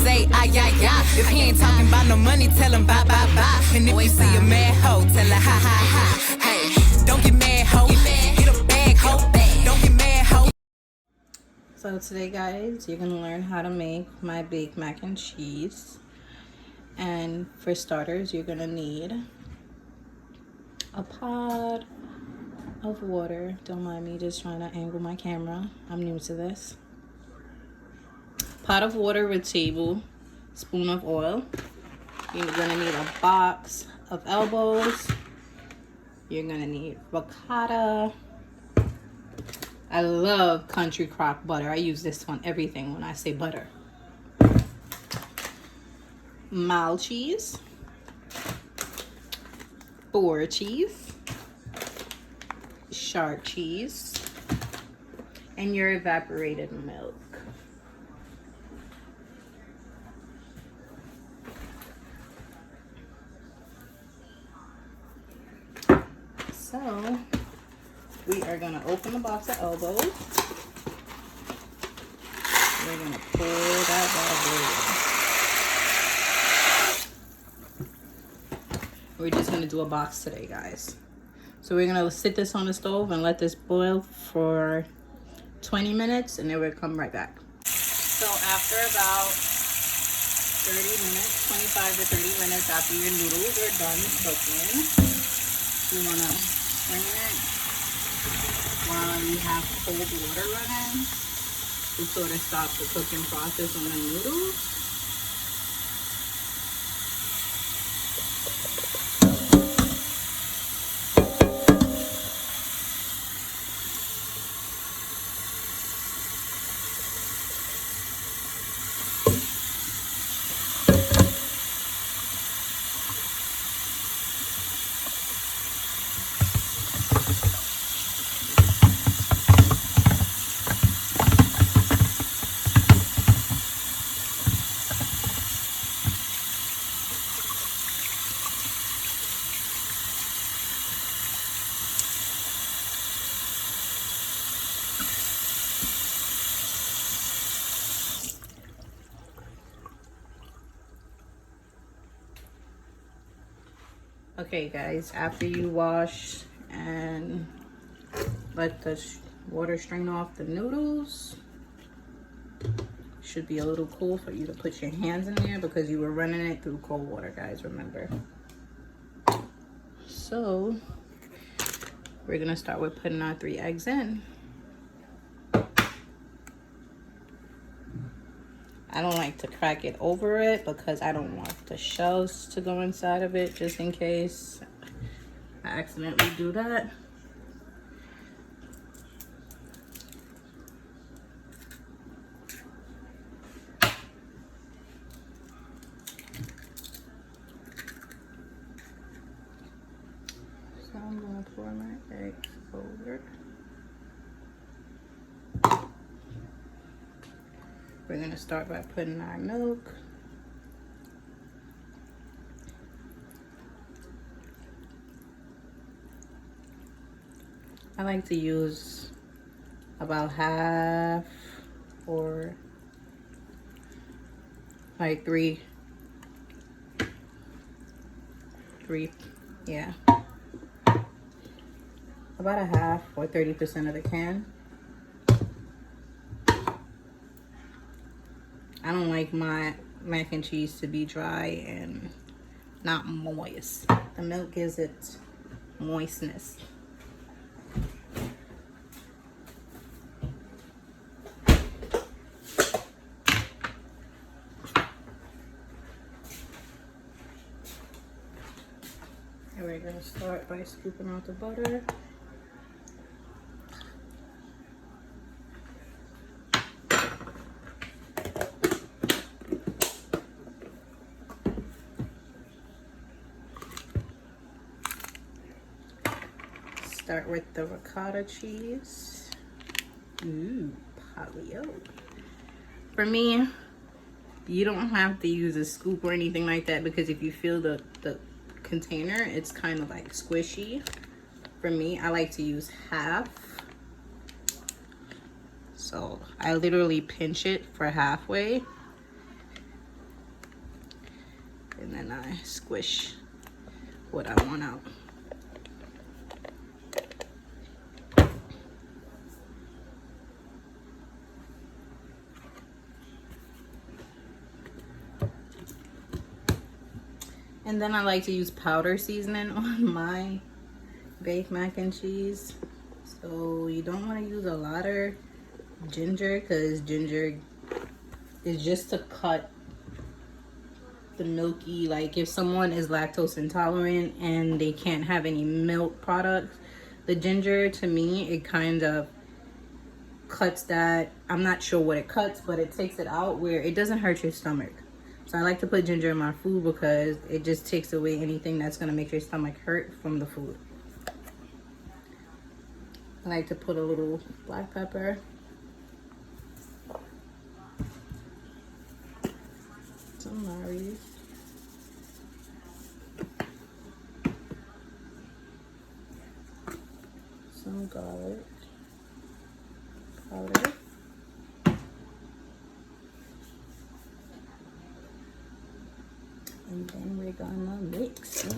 say, ay, ay, ay. If he ain't talking about no money, tell him bye, bye, bye. And if you see a mad hoe, tell her ha, ha, ha. Hey, don't get mad, hoe. Get a bag, hoe. Don't get mad, hoe. So today, guys, you're gonna learn how to make my baked mac and cheese. And for starters, you're gonna need a pot of water. Don't mind me just trying to angle my camera. I'm new to this. Pot of water with tablespoon of oil. You're gonna need a box of elbows. You're gonna need ricotta. I love country crock butter. I use this on everything when I say butter. Mild cheese. Boar cheese. Sharp cheese. And your evaporated milk. So, we are going to open the box of elbows. We're going to pour that bad boy. We're just going to do a box today, guys. So we're going to sit this on the stove and let this boil for 20 minutes, and then we'll come right back. So after about 30 minutes, 25 to 30 minutes after your noodles are done cooking, you want to strain it while you have cold water running to sort of stop the cooking process on the noodles. Okay, guys, after you wash and let the water strain off the noodles, should be a little cool for you to put your hands in there because you were running it through cold water, guys, remember. So we're gonna start with putting our 3 eggs in. I don't like to crack it over it because I don't want the shells to go inside of it, just in case I accidentally do that. So I'm going to pour my eggs over. We're going to start by putting our milk. I like to use about half or like three, yeah. About a half or 30% of the can. I don't like my mac and cheese to be dry and not moist. The milk gives it moistness. And we're gonna start by scooping out the butter. Start with the ricotta cheese. Ooh, paleo. For me, you don't have to use a scoop or anything like that because if you feel the container, it's kind of like squishy. For me, I like to use half. So I literally pinch it for halfway. and then I squish what I want out. And then I like to use powder seasoning on my baked mac and cheese. So you don't want to use a lot of ginger, because ginger is just to cut the milky, like if someone is lactose intolerant and they can't have any milk products, the ginger, to me, it kind of cuts that. I'm not sure what it cuts, but it takes it out where it doesn't hurt your stomach. So I like to put ginger in my food because it just takes away anything that's going to make your stomach hurt from the food. I like to put a little black pepper. Some Marys. Some garlic powder. And then we're gonna mix.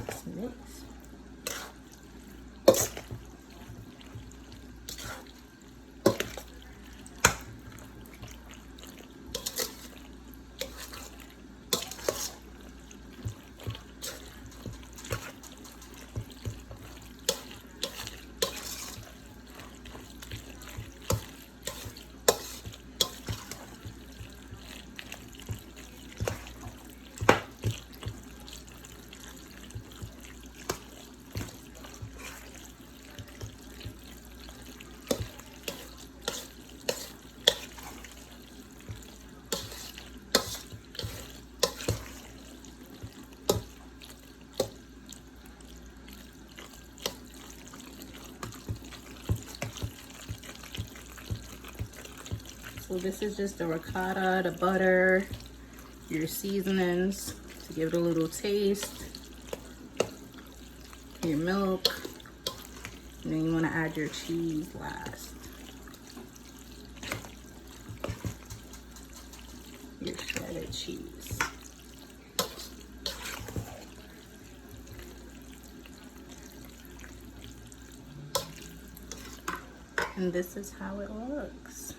So this is just the ricotta, the butter, your seasonings to give it a little taste, your milk, and then you want to add your cheese last. Your shredded cheese. And this is how it looks.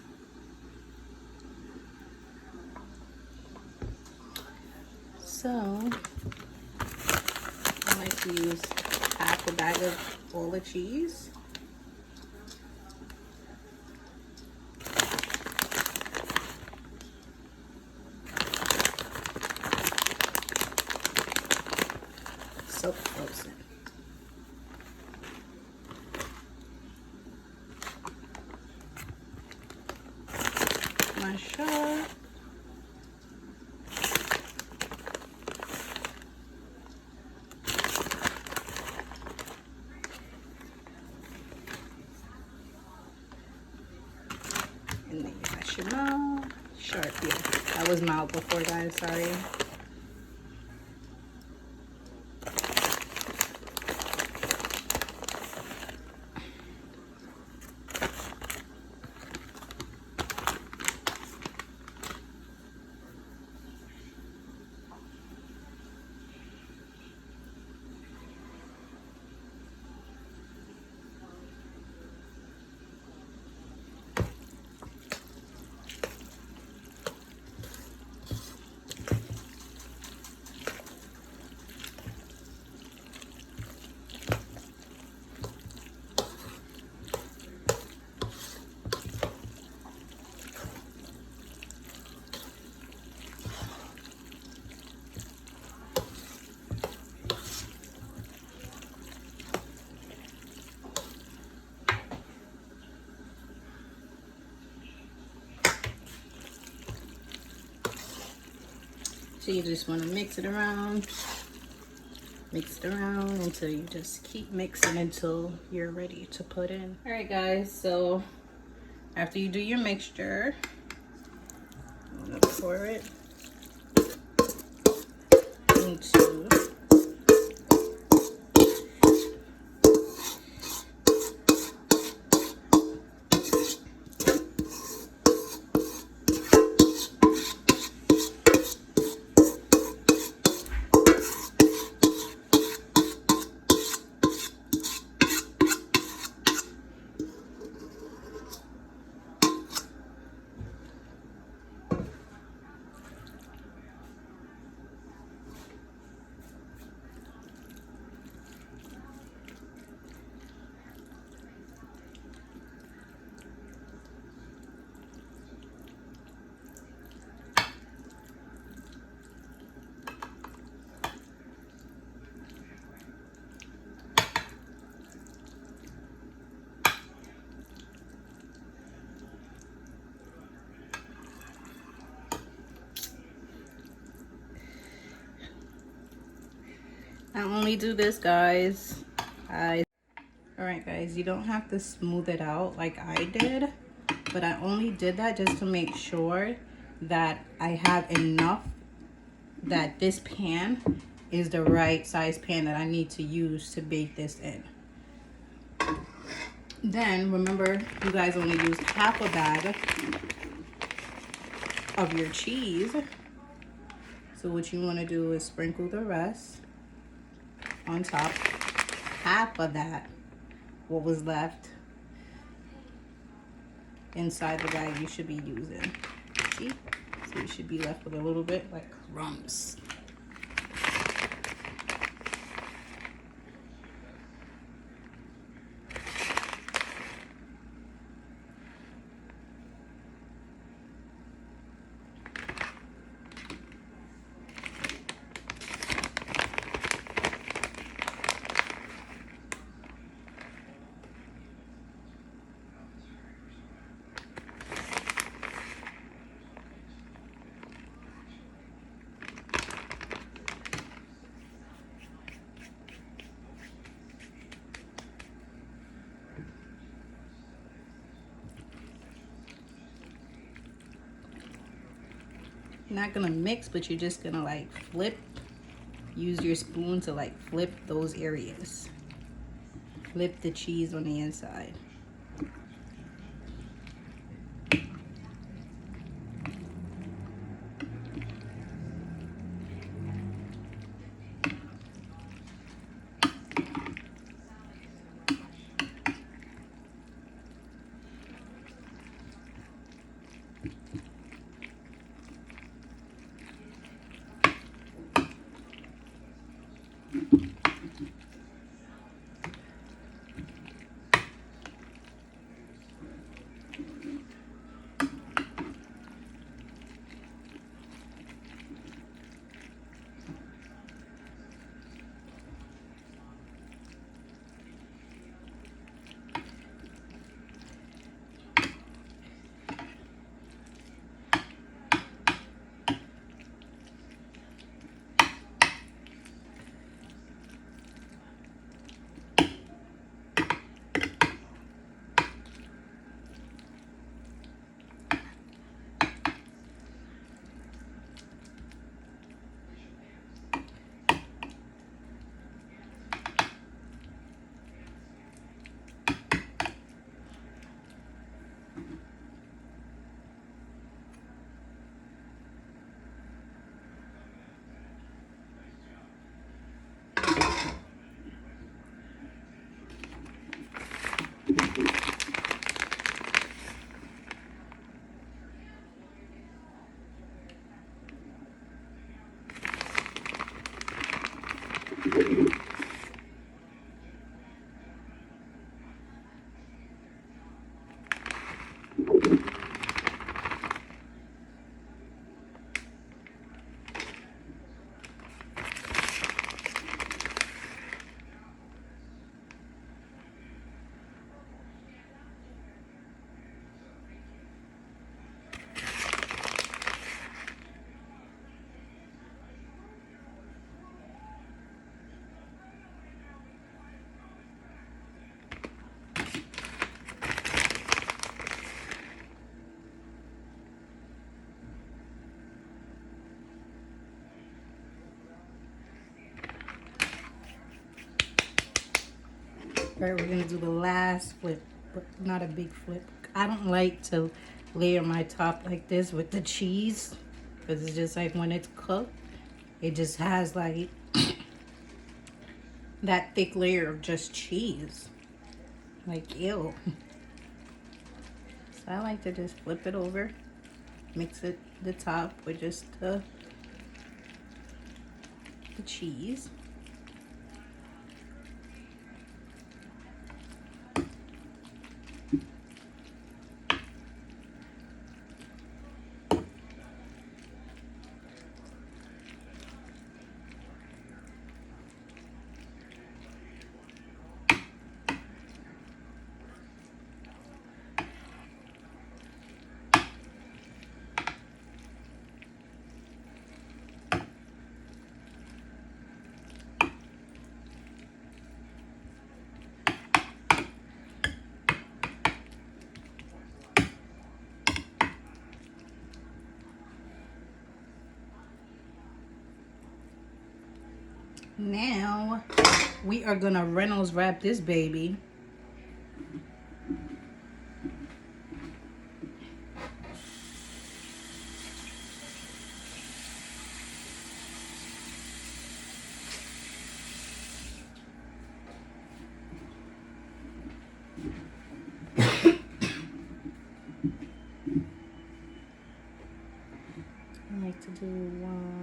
So, I like to use half a bag of all the cheese. So frozen. Mash up. And then you mash your mouth. Sharp, yeah. That was mild before, guys, sorry. So you just want to mix it around until you just keep mixing until you're ready to put in. All right, guys, so after you do your mixture, I'm gonna pour it into I only do this, guys. Alright guys, you don't have to smooth it out like I did, but I only did that just to make sure that I have enough, that this pan is the right size pan that I need to use to bake this in. Then remember, you guys only use half a bag of your cheese. So what you want to do is sprinkle the rest on top. Half of that, what was left inside the bag, you should be using. See? So you should be left with a little bit like crumbs. You're not gonna mix, but you're just gonna like flip. Use your spoon to like flip those areas. Flip the cheese on the inside. All right, we're gonna do the last flip, but not a big flip. I don't like to layer my top like this with the cheese, because it's just like when it's cooked, it just has like that thick layer of just cheese. Like, ew. So I like to just flip it over, mix it the top with just the cheese. Now we are gonna Reynolds wrap this baby. I like to do one.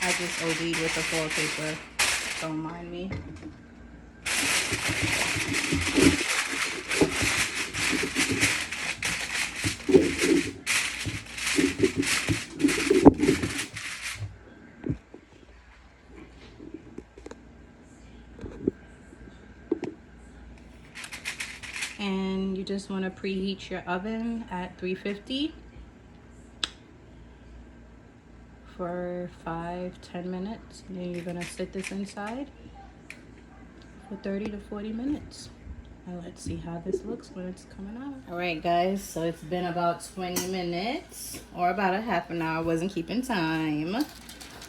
I just OD'd with the foil paper. Don't mind me. And you just want to preheat your oven at 350 for 5-10 minutes. And then you're gonna sit this inside for 30 to 40 minutes. And let's see how this looks when it's coming out. All right, guys, so it's been about 20 minutes or about a half an hour. I wasn't keeping time.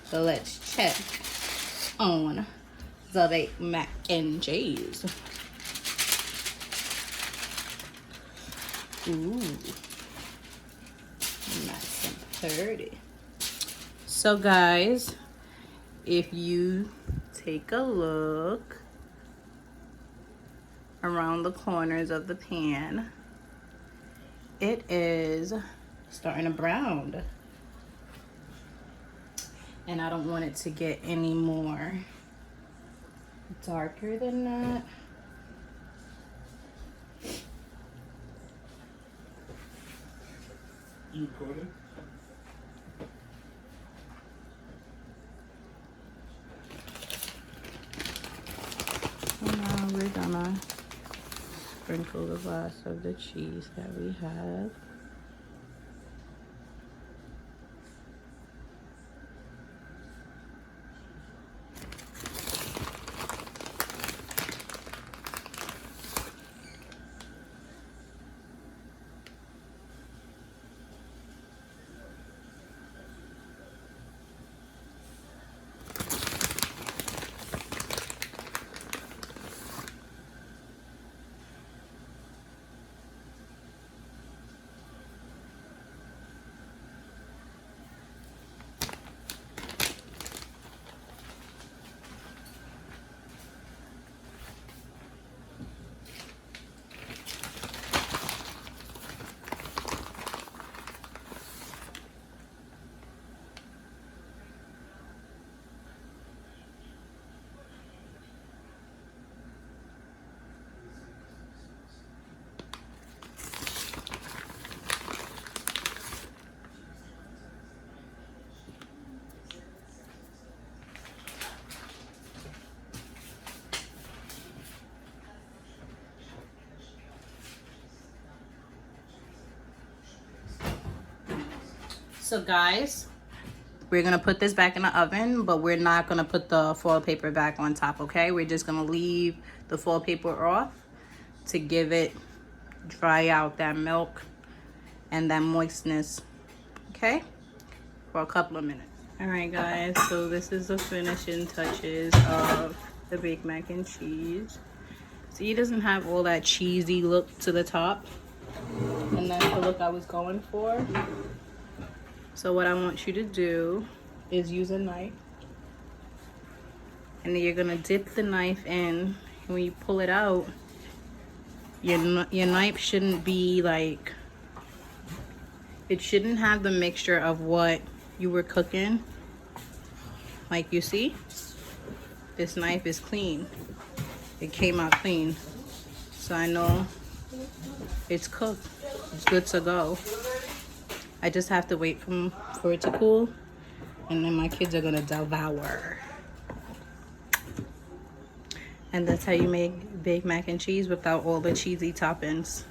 So let's check on the baked mac and cheese. Ooh, nice and pretty. So guys, if you take a look around the corners of the pan, it is starting to brown. And I don't want it to get any more darker than that. You recording? Now we're gonna sprinkle the last of the cheese that we have. So guys, we're gonna put this back in the oven, but we're not gonna put the foil paper back on top, okay? We're just gonna leave the foil paper off to give it dry out that milk and that moistness, okay? For a couple of minutes. All right, guys, so this is the finishing touches of the baked mac and cheese. See, it doesn't have all that cheesy look to the top, and that's the look I was going for. So what I want you to do is use a knife, and then you're gonna dip the knife in. And when you pull it out, your knife shouldn't be like, it shouldn't have the mixture of what you were cooking, like you see, this knife is clean. It came out clean. So I know it's cooked. It's good to go. I just have to wait for it to cool, and then my kids are gonna devour. And that's how you make baked mac and cheese without all the cheesy toppings.